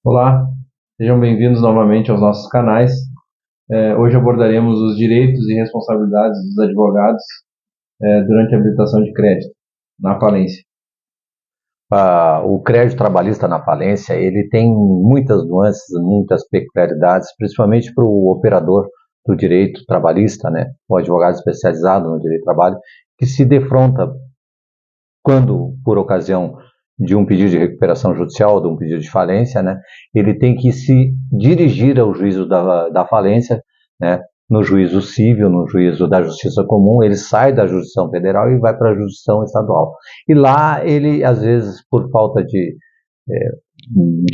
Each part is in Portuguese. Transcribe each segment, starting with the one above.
Olá, sejam bem-vindos novamente aos nossos canais. Hoje abordaremos os direitos e responsabilidades dos advogados durante a habilitação de crédito na falência. O crédito trabalhista na falência, ele tem muitas nuances, muitas peculiaridades, principalmente para o operador do direito trabalhista, né, o advogado especializado no direito do trabalho, que se defronta quando, por ocasião de um pedido de recuperação judicial, de um pedido de falência, né, ele tem que se dirigir ao juízo da falência, né, no juízo civil, no juízo da justiça comum, ele sai da jurisdição federal e vai para a jurisdição estadual. E lá ele, às vezes, por falta de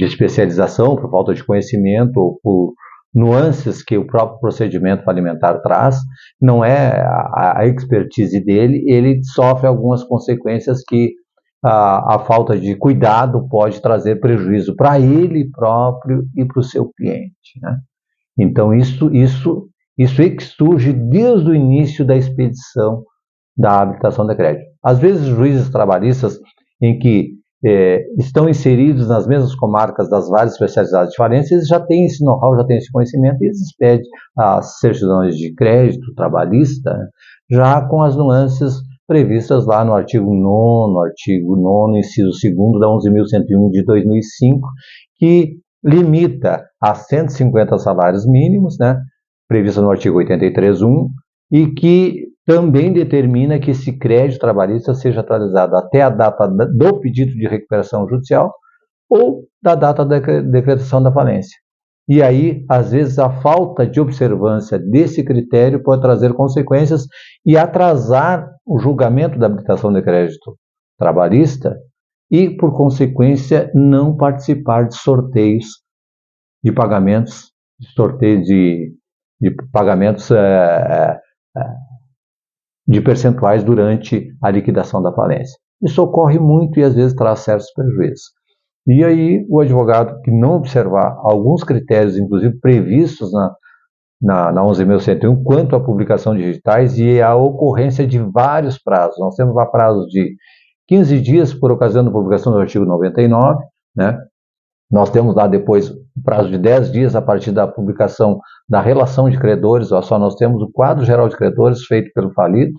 especialização, por falta de conhecimento, ou por nuances que o próprio procedimento falimentar traz, não é a expertise dele, ele sofre algumas consequências que a falta de cuidado pode trazer prejuízo para ele próprio e para o seu cliente, né? Então, isso é que surge desde o início da expedição da habilitação de crédito. Às vezes, juízes trabalhistas em que estão inseridos nas mesmas comarcas das várias especialidades de falência, eles já têm esse know-how, já têm esse conhecimento, e eles expedem as certidões de crédito trabalhista, né, já com as nuances previstas lá no artigo 9º, inciso 2º da 11.101 de 2005, que limita a 150 salários mínimos, né, prevista no artigo 83.1, e que também determina que esse crédito trabalhista seja atualizado até a data do pedido de recuperação judicial ou da data da decretação da falência. E aí, às vezes, a falta de observância desse critério pode trazer consequências e atrasar o julgamento da habilitação de crédito trabalhista e, por consequência, não participar de sorteios de pagamentos, de pagamentos de percentuais durante a liquidação da falência. Isso ocorre muito e às vezes traz certos prejuízos. E aí o advogado que não observar alguns critérios, inclusive previstos na 11.101, quanto à publicação de digitais e a ocorrência de vários prazos. Nós temos lá prazos de 15 dias por ocasião da publicação do artigo 99, né? Nós temos lá depois o prazo de 10 dias a partir da publicação da relação de credores, só nós temos o quadro geral de credores feito pelo falido,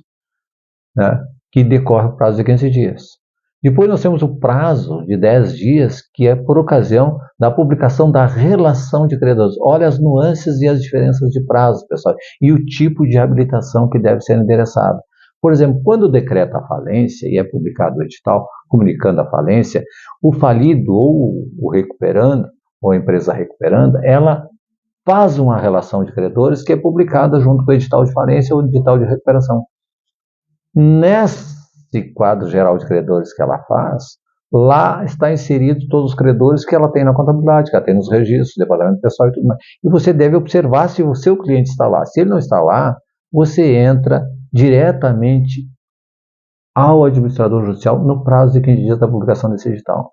né, que decorre o prazo de 15 dias. Depois nós temos o prazo de 10 dias, que é por ocasião da publicação da relação de credores. Olha as nuances e as diferenças de prazo, pessoal, e o tipo de habilitação que deve ser endereçado. Por exemplo, quando decreta a falência e é publicado o edital comunicando a falência, o falido ou o recuperando, ou a empresa recuperando, ela faz uma relação de credores que é publicada junto com o edital de falência ou o edital de recuperação. Nesse quadro geral de credores que ela faz, lá está inserido todos os credores que ela tem na contabilidade, que ela tem nos registros, departamento pessoal e tudo mais. E você deve observar se o seu cliente está lá. Se ele não está lá, você entra diretamente ao administrador judicial no prazo de 15 dias da publicação desse edital.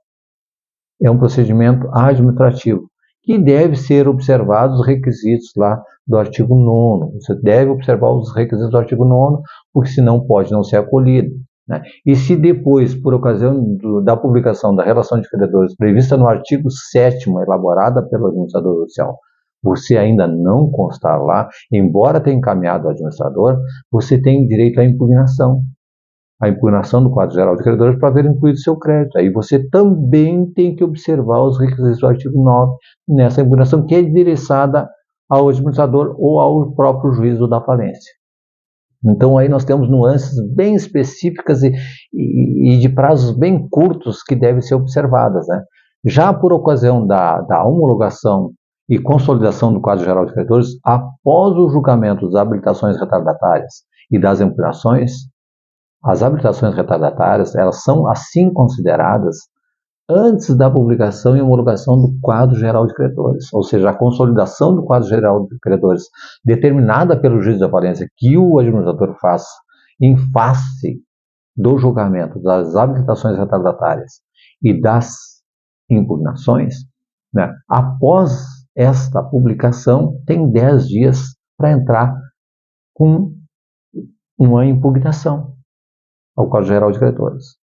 É um procedimento administrativo que deve ser observados os requisitos lá do artigo 9º. Você deve observar os requisitos do artigo 9º, porque senão pode não ser acolhido, né? E se depois, por ocasião da publicação da relação de credores prevista no artigo 7º, elaborada pelo administrador judicial, você ainda não constar lá, embora tenha encaminhado ao administrador, você tem direito à impugnação. A impugnação do quadro geral de credores para ver incluído seu crédito. Aí você também tem que observar os requisitos do artigo 9 nessa impugnação, que é endereçada ao administrador ou ao próprio juízo da falência. Então aí nós temos nuances bem específicas e de prazos bem curtos que devem ser observadas, né? Já por ocasião da homologação e consolidação do quadro geral de credores, após o julgamento das habilitações retardatárias e das impugnações, as habilitações retardatárias, elas são assim consideradas antes da publicação e homologação do quadro geral de credores, ou seja, a consolidação do quadro geral de credores determinada pelo juiz da falência que o administrador faça em face do julgamento das habilitações retardatárias e das impugnações, né, após esta publicação, tem 10 dias para entrar com uma impugnação ao Código Geral de Credores.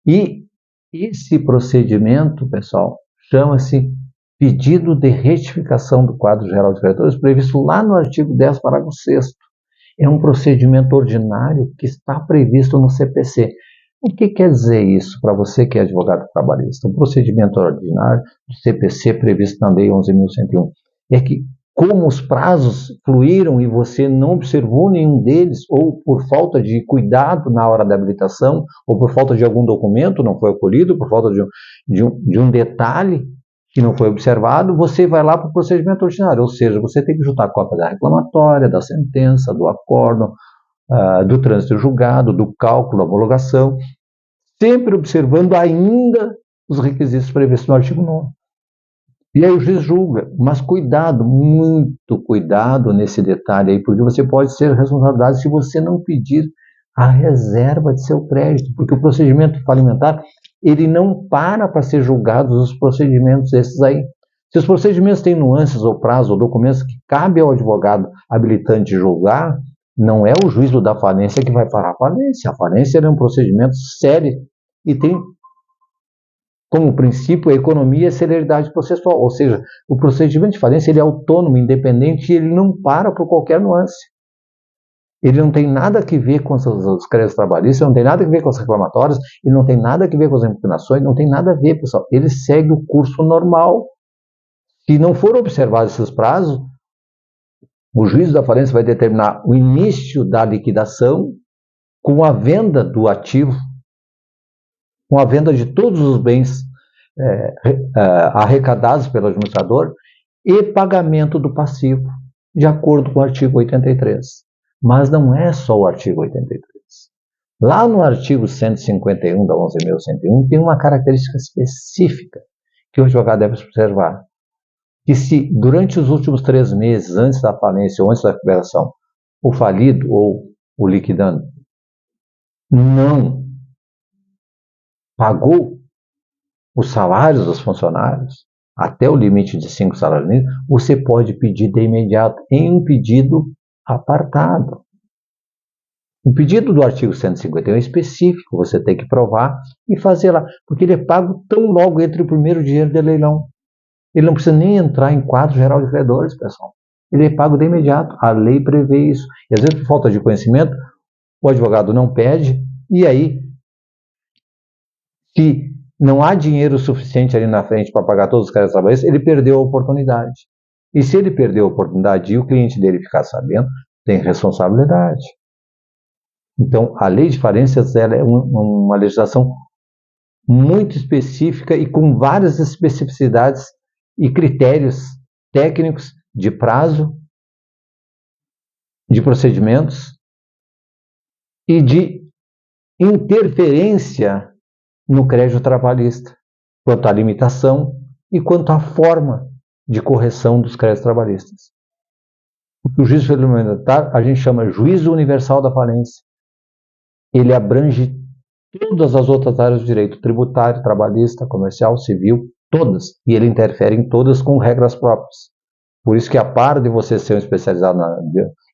E esse procedimento, pessoal, chama-se pedido de retificação do quadro geral de credores previsto lá no artigo 10, parágrafo 6º. É um procedimento ordinário que está previsto no CPC. O que quer dizer isso para você que é advogado trabalhista? Um procedimento ordinário do CPC previsto na Lei 11.101 é que, como os prazos fluíram e você não observou nenhum deles, ou por falta de cuidado na hora da habilitação, ou por falta de algum documento não foi acolhido, por falta de um detalhe que não foi observado, você vai lá para o procedimento ordinário, ou seja, você tem que juntar a cópia da reclamatória, da sentença, do acórdão, do trânsito julgado, do cálculo, da homologação, sempre observando ainda os requisitos previstos no artigo 9º. E aí o juiz julga, mas cuidado, muito cuidado nesse detalhe aí, porque você pode ser responsabilizado se você não pedir a reserva de seu crédito, porque o procedimento falimentar, ele não para ser julgado os procedimentos esses aí. Se os procedimentos têm nuances ou prazo ou documentos que cabe ao advogado habilitante julgar, não é o juízo da falência que vai parar a falência. A falência é um procedimento sério e tem como princípio a economia e a celeridade processual, ou seja, o procedimento de falência ele é autônomo, independente e ele não para por qualquer nuance. Ele não tem nada a ver com os créditos trabalhistas, não tem nada a ver com as reclamatórias, ele não tem nada a ver com as impugnações, não tem nada a ver, pessoal. Ele segue o curso normal. Se não for observados esses prazos, o juízo da falência vai determinar o início da liquidação com a venda do ativo, com a venda de todos os bens arrecadados pelo administrador e pagamento do passivo, de acordo com o artigo 83. Mas não é só o artigo 83. Lá no artigo 151 da 11.101 tem uma característica específica que o advogado deve observar. Que se durante os últimos 3 meses, antes da falência ou antes da recuperação, o falido ou o liquidando não pagou os salários dos funcionários, até o limite de 5 salários mínimos, você pode pedir de imediato em um pedido apartado. O pedido do artigo 151 é específico, você tem que provar e fazer lá, porque ele é pago tão logo entre o primeiro dinheiro de leilão. Ele não precisa nem entrar em quadro geral de credores, pessoal. Ele é pago de imediato, a lei prevê isso. E às vezes, por falta de conhecimento, o advogado não pede, e aí, se não há dinheiro suficiente ali na frente para pagar todos os créditos trabalhistas, ele perdeu a oportunidade. E se ele perdeu a oportunidade e o cliente dele ficar sabendo, tem responsabilidade. Então, a lei de falências ela é uma legislação muito específica e com várias especificidades e critérios técnicos de prazo, de procedimentos e de interferência no crédito trabalhista, quanto à limitação e quanto à forma de correção dos créditos trabalhistas. O juízo falimentar a gente chama juízo universal da falência. Ele abrange todas as outras áreas do direito, tributário, trabalhista, comercial, civil, todas, e ele interfere em todas com regras próprias. Por isso que, a par de você ser um especializado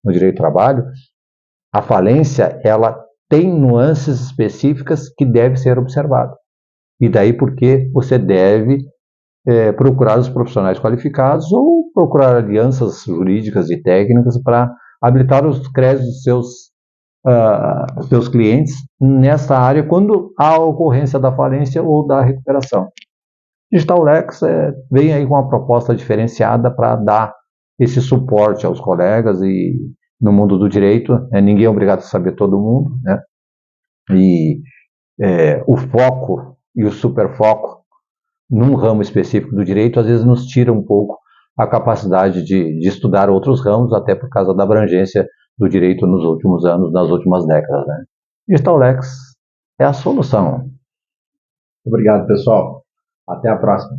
no direito do trabalho, a falência ela tem nuances específicas que devem ser observadas. E daí porque você deve procurar os profissionais qualificados ou procurar alianças jurídicas e técnicas para habilitar os créditos dos seus clientes nessa área quando há a ocorrência da falência ou da recuperação. DigitalLex vem aí com uma proposta diferenciada para dar esse suporte aos colegas e no mundo do direito, ninguém é obrigado a saber todo mundo, né? E o foco e o superfoco num ramo específico do direito às vezes nos tira um pouco a capacidade de estudar outros ramos, até por causa da abrangência do direito nos últimos anos, nas últimas décadas, né? DigitalLex é a solução. Obrigado, pessoal. Até a próxima.